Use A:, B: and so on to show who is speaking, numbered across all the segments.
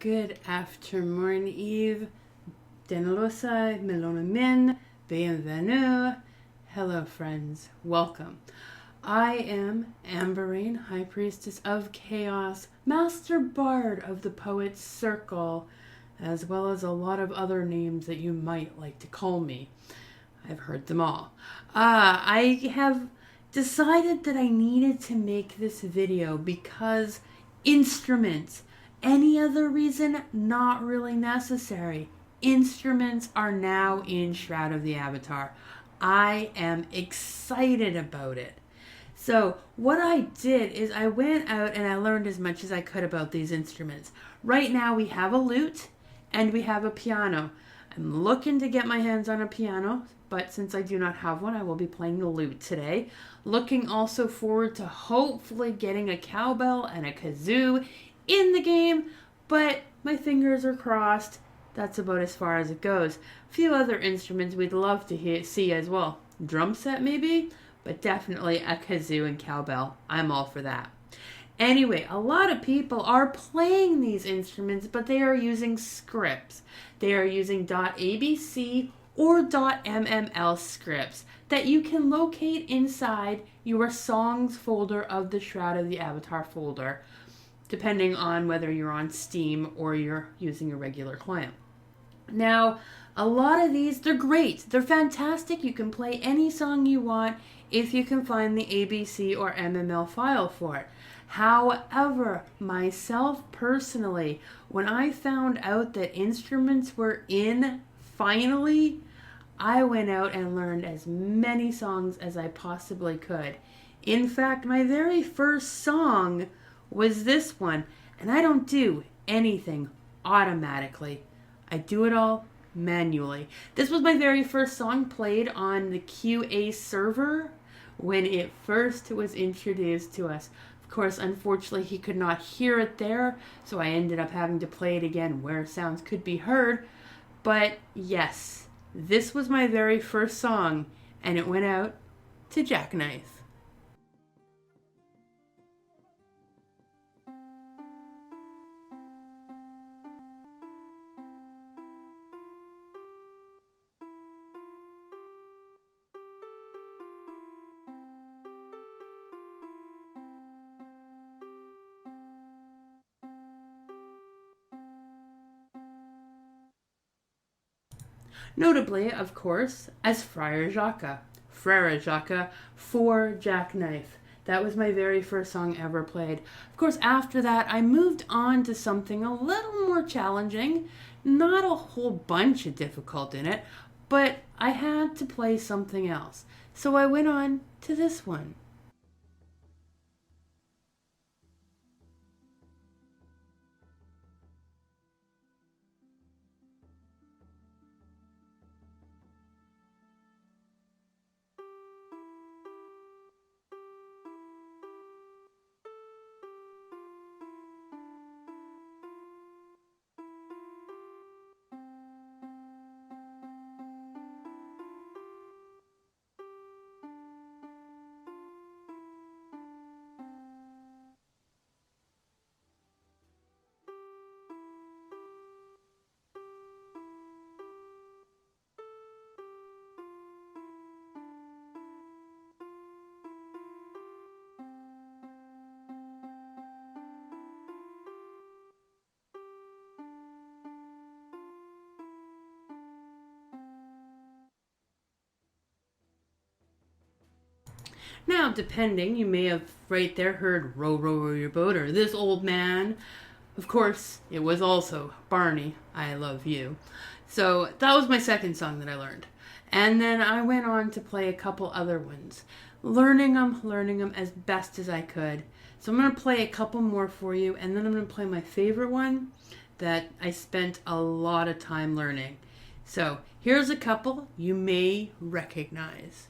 A: Good afternoon, Eve. Denalosa, Melona Min, Bienvenue. Hello, friends. Welcome. I am Raine, High Priestess of Chaos, Master Bard of the Poet's Circle, as well as a lot of other names that you might like to call me. I've heard them all. I have decided that I needed to make this video because instruments. Any other reason? Not really necessary. Instruments are now in Shroud of the Avatar. I am excited about it. So what I did is I went out and I learned as much as I could about these instruments. Right now we have a lute and we have a piano. I'm looking to get my hands on a piano, but since I do not have one, I will be playing the lute today. Looking also forward to hopefully getting a cowbell and a kazoo in the game, but my fingers are crossed. That's about as far as it goes. A few other instruments we'd love to see as well. Drum set maybe, but definitely a kazoo and cowbell. I'm all for that. Anyway, a lot of people are playing these instruments, but they are using scripts. They are using .abc or .mml scripts that you can locate inside your songs folder of the Shroud of the Avatar folder, depending on whether you're on Steam or you're using a regular client. Now, a lot of these, they're great. They're fantastic. You can play any song you want if you can find the ABC or MML file for it. However, myself personally, when I found out that instruments were in finally, I went out and learned as many songs as I possibly could. In fact, my very first song was this one, and I don't do anything automatically. I do it all manually. This was my very first song played on the QA server when it first was introduced to us. Of course, unfortunately, he could not hear it there, so I ended up having to play it again where sounds could be heard. But yes, this was my very first song, and it went out to Jackknife. Notably, of course, as Frere Jacques for Jackknife. That was my very first song ever played. Of course, after that, I moved on to something a little more challenging. Not a whole bunch of difficult in it, but I had to play something else. So I went on to this one. Now, depending, you may have right there heard Row, Row, Row Your Boat or This Old Man. Of course, it was also Barney, I Love You. So that was my second song that I learned. And then I went on to play a couple other ones, learning them as best as I could. So I'm going to play a couple more for you, and then I'm going to play my favorite one that I spent a lot of time learning. So here's a couple you may recognize.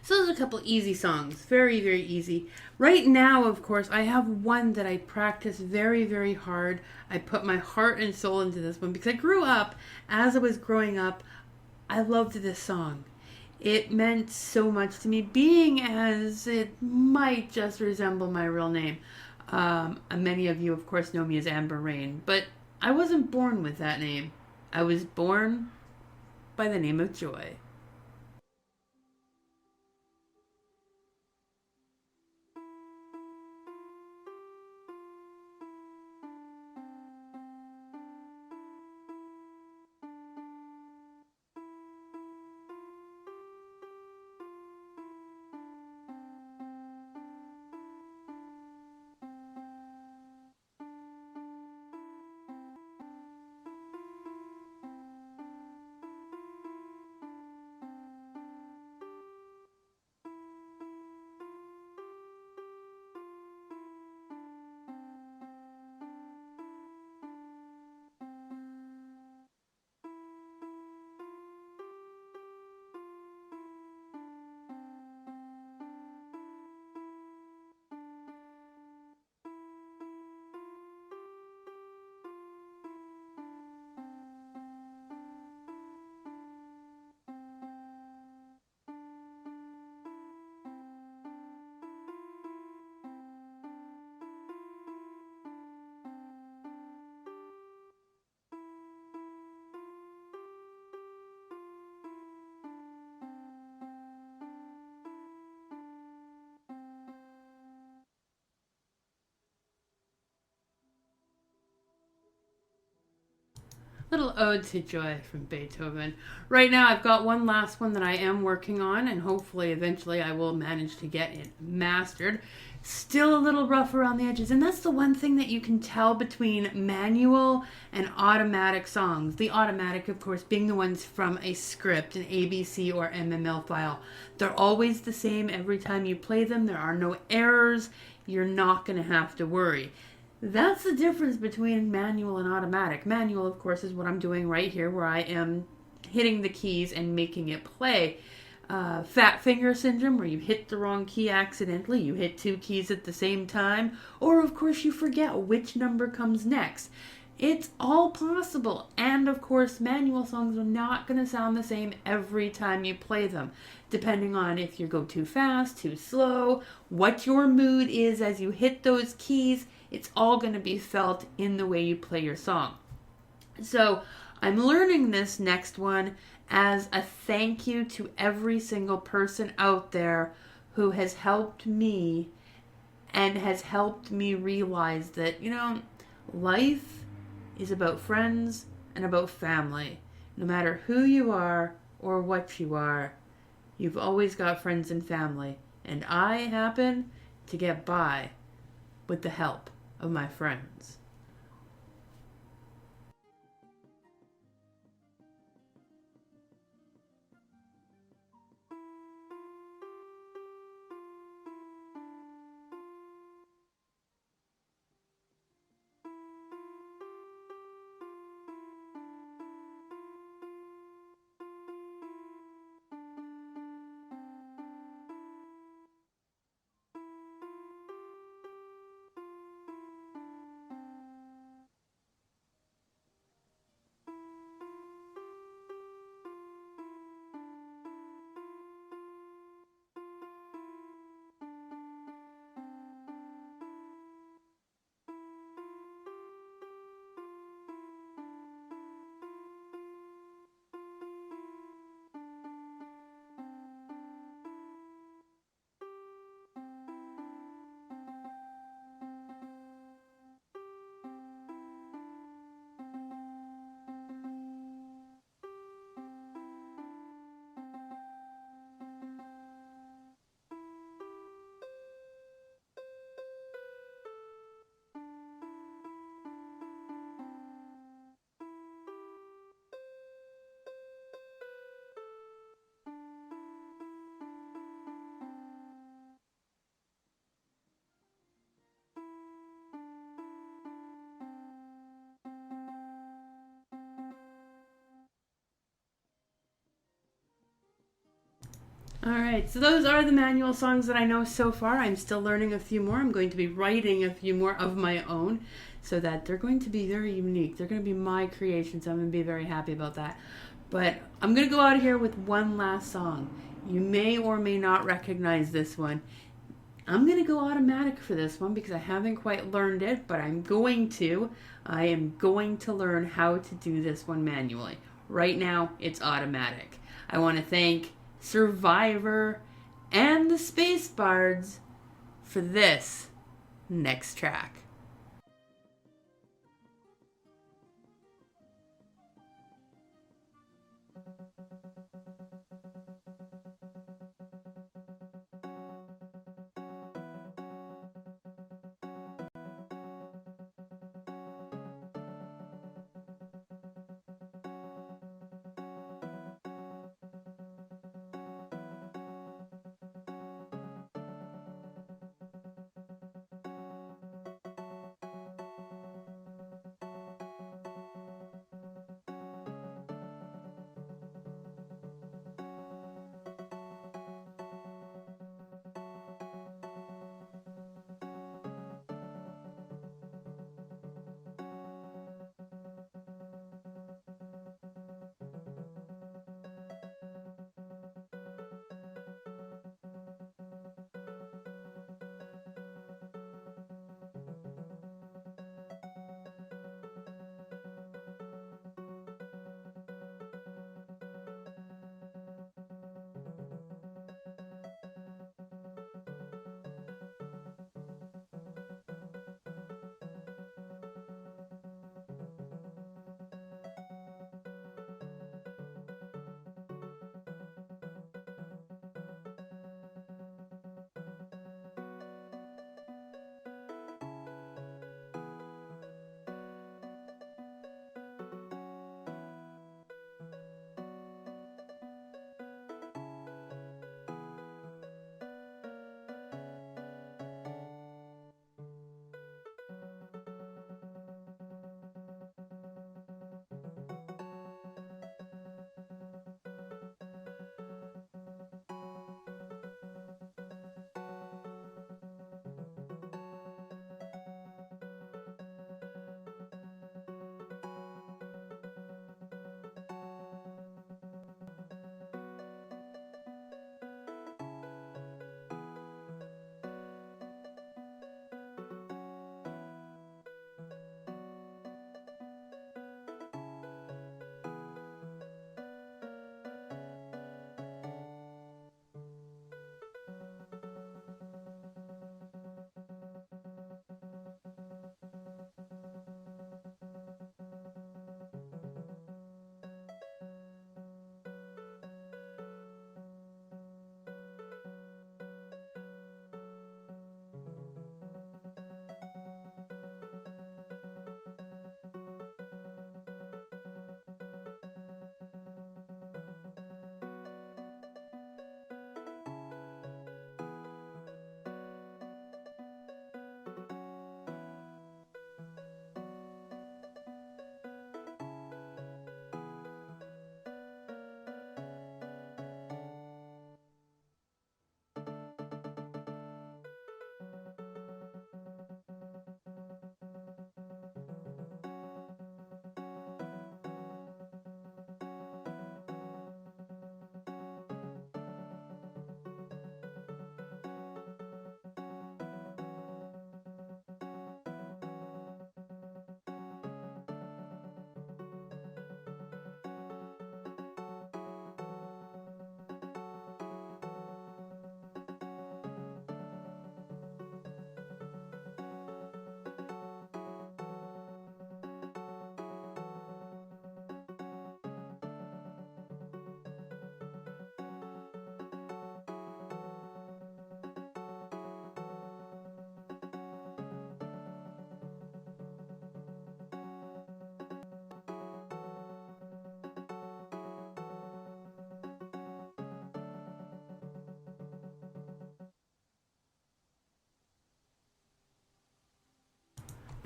A: So those are a couple easy songs. Very, very easy. Right now, of course, I have one that I practice very, very hard. I put my heart and soul into this one because I grew up, as I was growing up, I loved this song. It meant so much to me, being as it might just resemble my real name. Many of you, of course, know me as Amber Raine, but I wasn't born with that name. I was born by the name of Joy. Little ode to joy from Beethoven. Right now, I've got one last one that I am working on, and hopefully, eventually, I will manage to get it mastered. Still a little rough around the edges, and that's the one thing that you can tell between manual and automatic songs. The automatic, of course, being the ones from a script, an ABC or MML file. They're always the same every time you play them. There are no errors. You're not going to have to worry. That's the difference between manual and automatic. Manual, of course, is what I'm doing right here, where I am hitting the keys and making it play. Fat finger syndrome, where you hit the wrong key accidentally, you hit two keys at the same time, or of course you forget which number comes next. It's all possible. And of course, manual songs are not going to sound the same every time you play them, depending on if you go too fast, too slow, what your mood is as you hit those keys. It's all going to be felt in the way you play your song. So I'm learning this next one as a thank you to every single person out there who has helped me and has helped me realize that, life is about friends and about family. No matter who you are or what you are, you've always got friends and family. And I happen to get by with the help of my friends. All right, so those are the manual songs that I know so far. I'm still learning a few more. I'm going to be writing a few more of my own so that they're going to be very unique. They're going to be my creations. I'm going to be very happy about that. But I'm going to go out of here with one last song. You may or may not recognize this one. I'm going to go automatic for this one because I haven't quite learned it, but I'm going to. I am going to learn how to do this one manually. Right now, it's automatic. I want to thank Survivor and the Space Bards for this next track.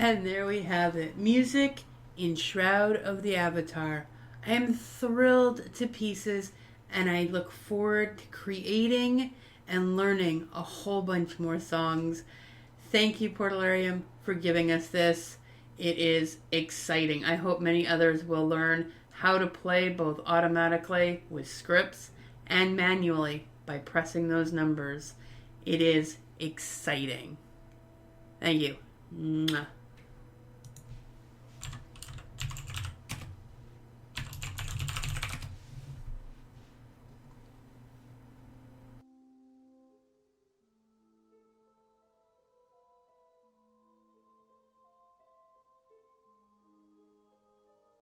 A: And there we have it. Music in Shroud of the Avatar. I am thrilled to pieces, and I look forward to creating and learning a whole bunch more songs. Thank you, Portalarium, for giving us this. It is exciting. I hope many others will learn how to play both automatically with scripts and manually by pressing those numbers. It is exciting. Thank you. Mwah.